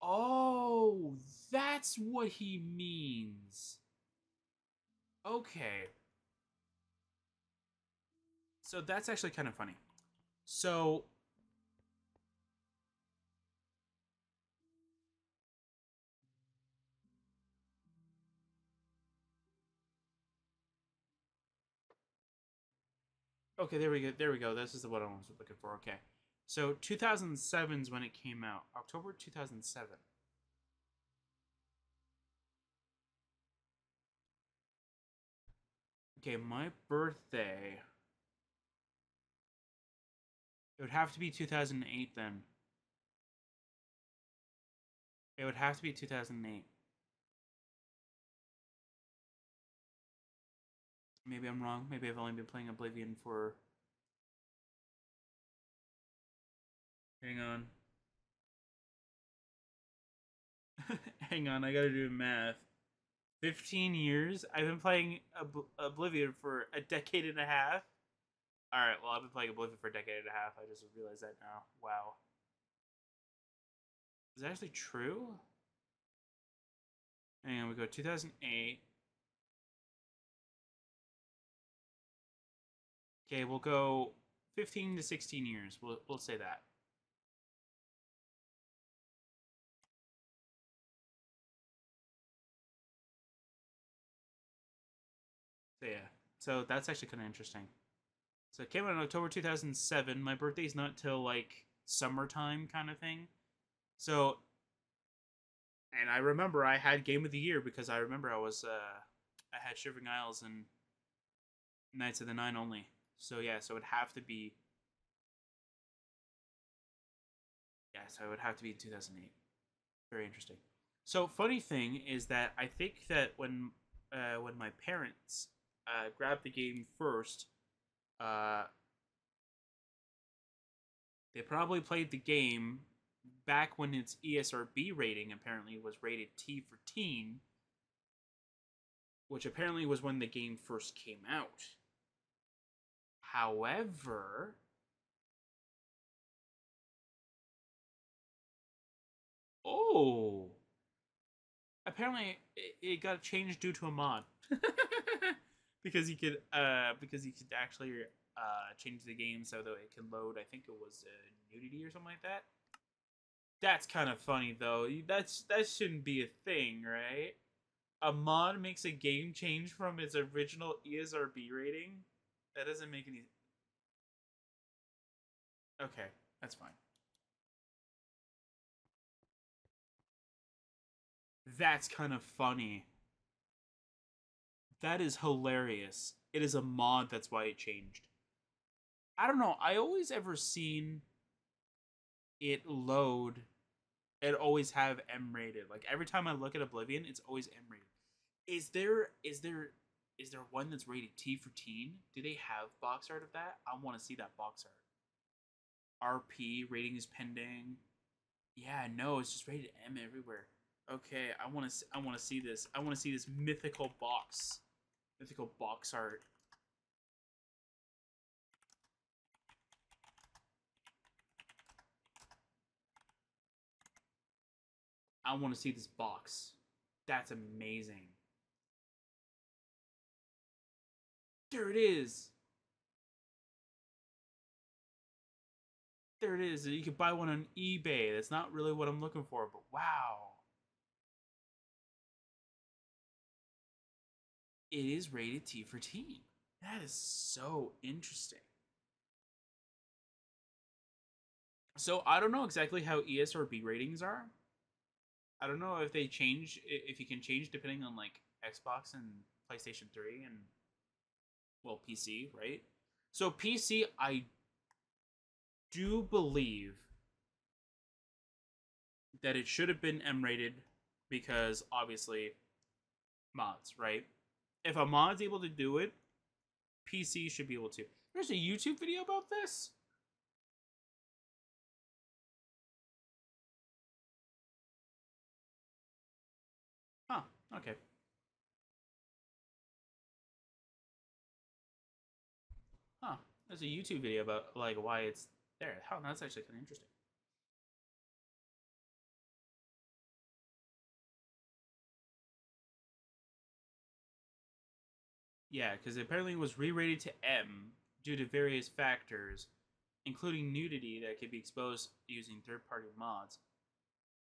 Oh, that's what he means. Okay. So that's actually kind of funny. So okay, there we go. There we go. This is the one I was looking for. Okay. So 2007 is when it came out. October 2007. Okay, my birthday. It would have to be 2008 then. It would have to be 2008. Maybe I'm wrong. Maybe I've only been playing Oblivion for. Hang on. Hang on, I gotta do math. 15 years? I've been playing Oblivion for a decade and a half. Alright, well, I've been playing Oblivion for a decade and a half. I just realized that now. Wow. Is that actually true? Hang on, we go 2008. Okay, we'll go 15 to 16 years. We'll say that. So yeah. So that's actually kind of interesting. So it came out in October 2007. My birthday's not till like summertime kind of thing. So, and I remember I had Game of the Year because I remember I had Shivering Isles and Knights of the Nine only. So yeah, so it would have to be. Yeah, so it would have to be 2008. Very interesting. So funny thing is that I think that when my parents grabbed the game first, uh, they probably played the game back when its ESRB rating apparently was rated T for teen, which apparently was when the game first came out. However, oh, apparently it got changed due to a mod. Because you could actually change the game so that it can load. I think it was nudity or something like that. That's kind of funny though. That shouldn't be a thing, right? A mod makes a game change from its original ESRB rating. That doesn't make any. Okay, that's fine. That's kind of funny. That is hilarious. It is a mod, that's why it changed. I don't know. I always ever seen it load. It always have M rated. Like every time I look at Oblivion, it's always M rated. Is there one that's rated T for teen? Do they have box art of that? I want to see that box art. RP rating is pending. Yeah, no, it's just rated M everywhere. Okay, I want to see this. I want to see this mythical box art. I want to see this box. That's amazing. There it is. There it is. You could buy one on eBay. That's not really what I'm looking for, but wow. It is rated T for teen. That is so interesting. So I don't know exactly how ESRB ratings are. I don't know if they change, if you can change depending on like Xbox and PlayStation 3 and well PC, right? So PC, I do believe that it should have been M rated because obviously mods, right? If a mod's able to do it, PC should be able to. There's a YouTube video about this. Huh, okay. Huh. There's a YouTube video about like why it's there. How that's actually kind of interesting. Yeah, because apparently it was re-rated to M due to various factors, including nudity that could be exposed using third-party mods.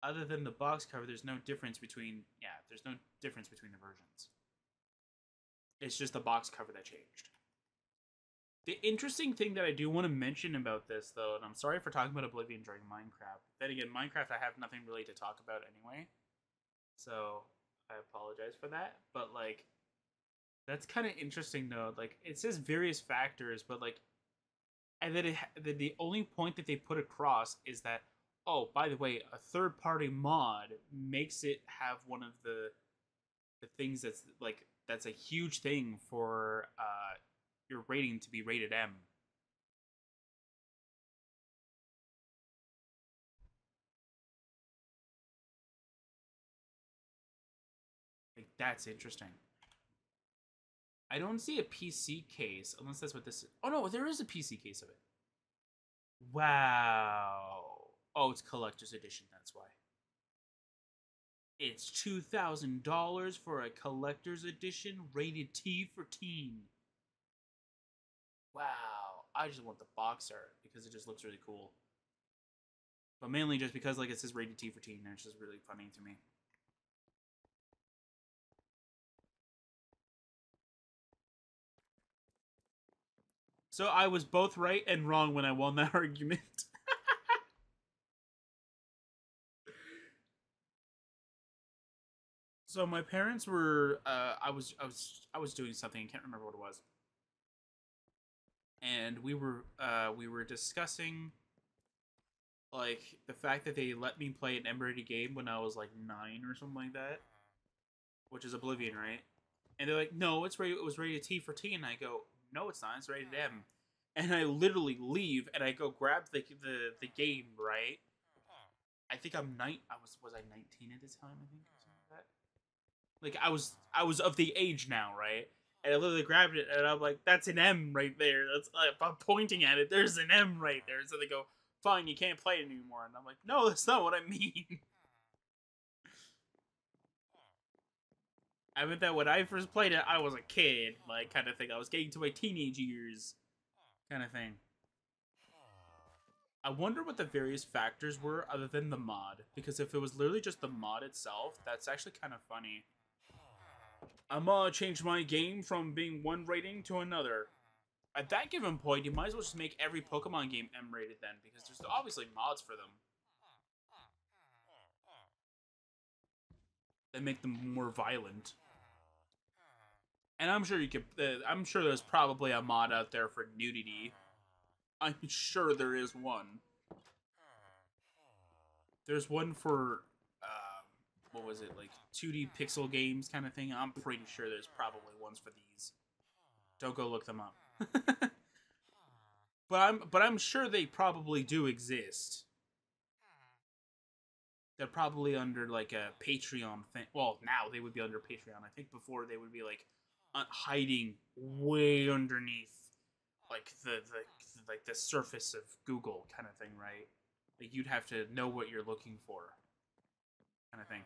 Other than the box cover, there's no difference between there's no difference between the versions. It's just the box cover that changed. The interesting thing that I do want to mention about this, though, and I'm sorry for talking about Oblivion during Minecraft. Then again, Minecraft I have nothing really to talk about anyway, so I apologize for that. But like, that's kind of interesting though. Like, it says various factors, but like, and then the only point that they put across is that, oh, by the way, a third-party mod makes it have one of the things that's a huge thing for your rating to be rated M. Like, that's interesting. I don't see a PC case unless that's what this is. Oh no, there is a PC case of it. Wow. Oh, it's collector's edition. That's why. It's $2,000 for a collector's edition rated T for teen. Wow. I just want the box art because it just looks really cool. But mainly just because like it says rated T for teen, and it's just really funny to me. So I was both right and wrong when I won that argument. So my parents were I was doing something, I can't remember what it was. And we were discussing like the fact that they let me play an M-rated game when I was like 9 or something like that, which is Oblivion, right? And they're like, "No, it's rated. It was rated T for teen." And I go, "No, it's not. It's rated M." And I literally leave and I go grab the game, right? I think was I 19 at this time? I think or something like that. Like I was of the age now, right? And I literally grabbed it and I'm like, "That's an M right there." That's if I'm pointing at it. There's an M right there. So they go, "Fine, you can't play it anymore." And I'm like, "No, that's not what I mean." I meant that when I first played it, I was a kid, like kind of thing. I was getting to my teenage years, kind of thing. I wonder what the various factors were other than the mod, because if it was literally just the mod itself, that's actually kind of funny. I'm gonna change my game from being one rating to another. At that given point, you might as well just make every Pokemon game M rated then, because there's obviously mods for them that make them more violent. And I'm sure you could. I'm sure there's probably a mod out there for nudity. I'm sure there is one. There's one for what was it, like 2D pixel games kind of thing. I'm pretty sure there's probably ones for these. Don't go look them up. but I'm sure they probably do exist. They're probably under like a Patreon thing. Well, now they would be under Patreon. I think before they would be like hiding way underneath like the surface of Google kind of thing, right? Like you'd have to know what you're looking for, kind of thing.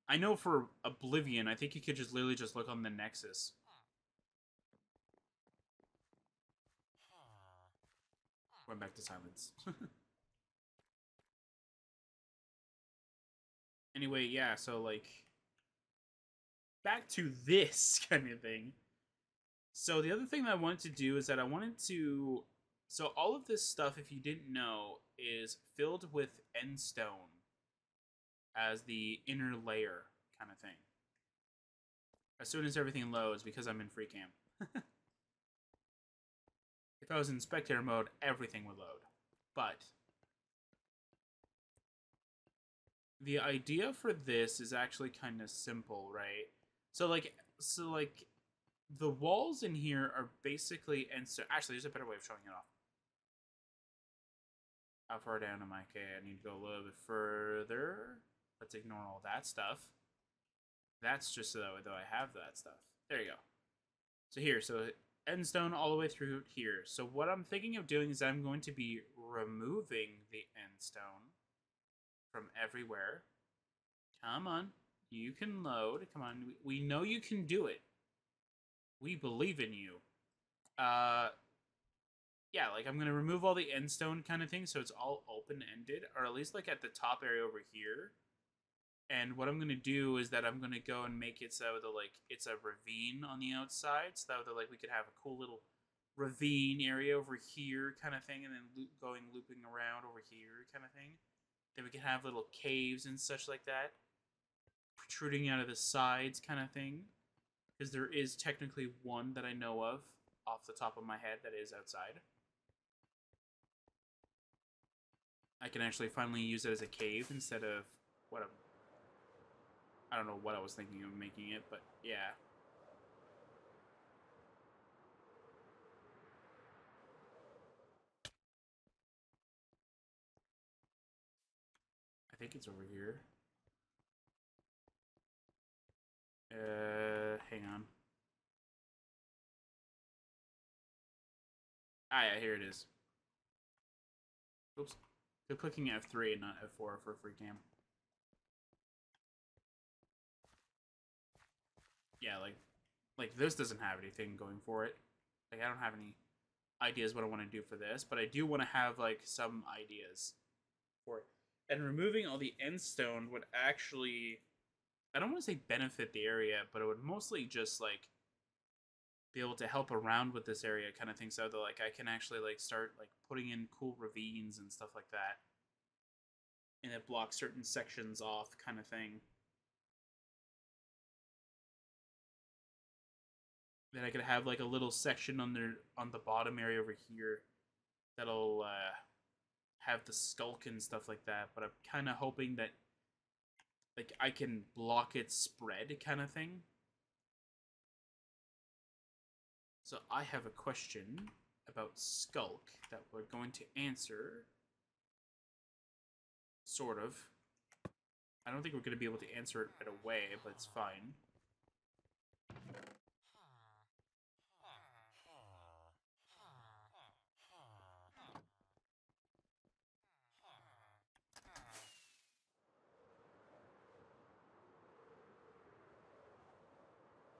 I know for Oblivion, I think you could just literally just look on the Nexus. Went back to silence. Anyway, yeah, so like back to this kind of thing. So the other thing that I wanted to do is that I wanted to so all of this stuff, if you didn't know, is filled with end stone as the inner layer kind of thing. As soon as everything loads, because I'm in free cam. If I was in spectator mode, everything would load. But the idea for this is actually kind of simple, right? So like the walls in here are basically and so actually there's a better way of showing it off. How far down am I? Okay, I need to go a little bit further. Let's ignore all that stuff. That's just so that I have that stuff. There you go. So here, so endstone all the way through here. So what I'm thinking of doing is I'm going to be removing the endstone from everywhere. Come on. You can load. Come on. We know you can do it. We believe in you. Uh, yeah, like I'm gonna remove all the end stone kind of thing, so it's all open ended, or at least like at the top area over here. And what I'm gonna do is that I'm gonna go and make it so that like it's a ravine on the outside, so that like we could have a cool little ravine area over here kind of thing, and then looping around over here kind of thing. Then we can have little caves and such like that, protruding out of the sides kind of thing. Because there is technically one that I know of off the top of my head that is outside. I can actually finally use it as a cave instead of what I don't know what I was thinking of making it, but yeah. I think it's over here. Hang on. Ah, yeah, here it is. Oops. They're clicking F3 and not F4 for free cam. Yeah, like this doesn't have anything going for it. Like I don't have any ideas what I want to do for this, but I do want to have like some ideas for it. And removing all the end stone would actually, I don't want to say benefit the area, but it would mostly just like be able to help around with this area kind of thing, so that like I can actually like start like putting in cool ravines and stuff like that, and it blocks certain sections off kind of thing. Then I could have like a little section on the bottom area over here that'll have the skulk and stuff like that. But I'm kind of hoping that like I can block its spread kind of thing. So I have a question about skulk that we're going to answer. Sort of. I don't think we're going to be able to answer it right away, but it's fine.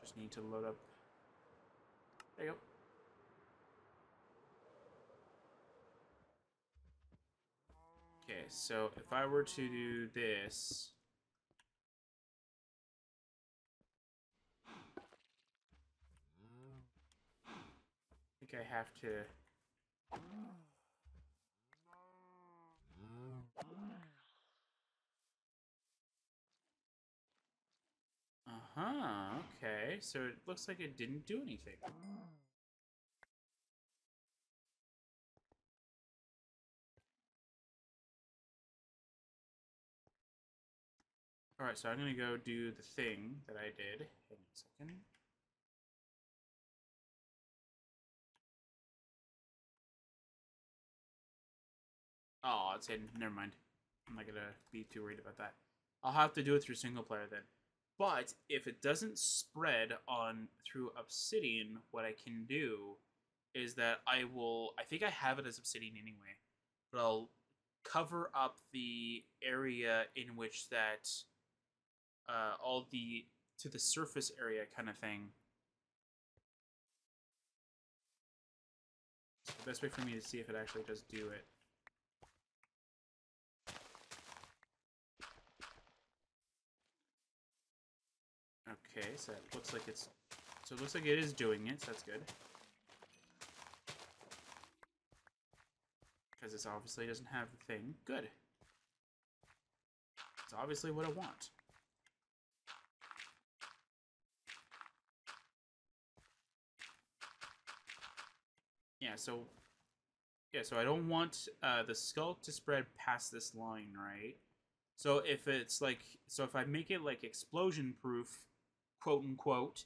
Just need to load up. There you go. Okay, so if I were to do this, I think I have to. Uh-huh, okay. So it looks like it didn't do anything. Alright, so I'm gonna go do the thing that I did. Hang on a second. Oh, it's hidden. Never mind. I'm not gonna be too worried about that. I'll have to do it through single player then. But if it doesn't spread on through Obsidian, what I can do is that I think I have it as Obsidian anyway, but I'll cover up the area in which that all the to the surface area kind of thing. So the best way for me to see if it actually does do it. Okay, so it looks like it's so it looks like it is doing it, so that's good. Because this obviously doesn't have the thing. Good. It's obviously what I want. Yeah, so I don't want the skull to spread past this line, right? So if it's like, so if I make it like explosion proof, quote unquote,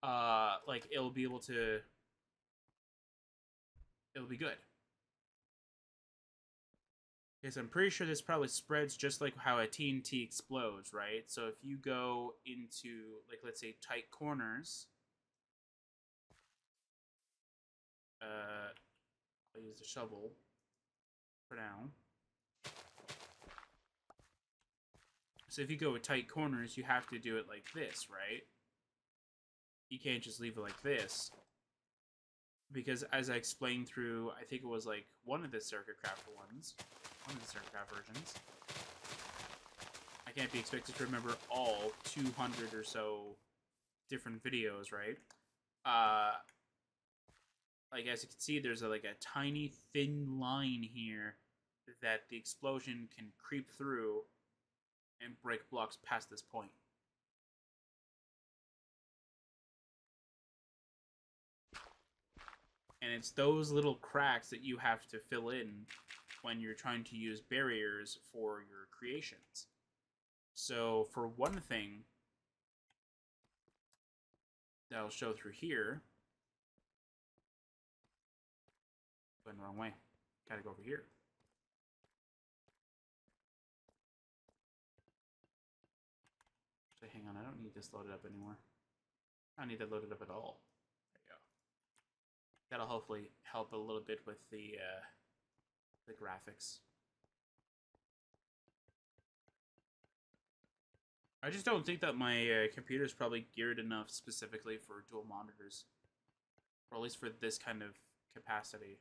like it'll be able to, it'll be good. Because I'm pretty sure this probably spreads just like how a TNT explodes, right? So if you go into, like, let's say tight corners, I'll use the shovel for now. So if you go with tight corners, you have to do it like this, right? you can't just leave it like this. Because as I explained through, I think it was like one of the Sercacraft ones, one of the Sercacraft versions, I can't be expected to remember all 200 or so different videos, right? Like as you can see, there's like a tiny thin line here that the explosion can creep through and break blocks past this point. And it's those little cracks that you have to fill in when you're trying to use barriers for your creations. So for one thing that I'll show through here, going the wrong way, gotta go over here. So hang on, I don't need this loaded up anymore. I don't need that loaded up at all. There you go. That'll hopefully help a little bit with the graphics. I just don't think that my computer is probably geared enough specifically for dual monitors. Or at least for this kind of capacity.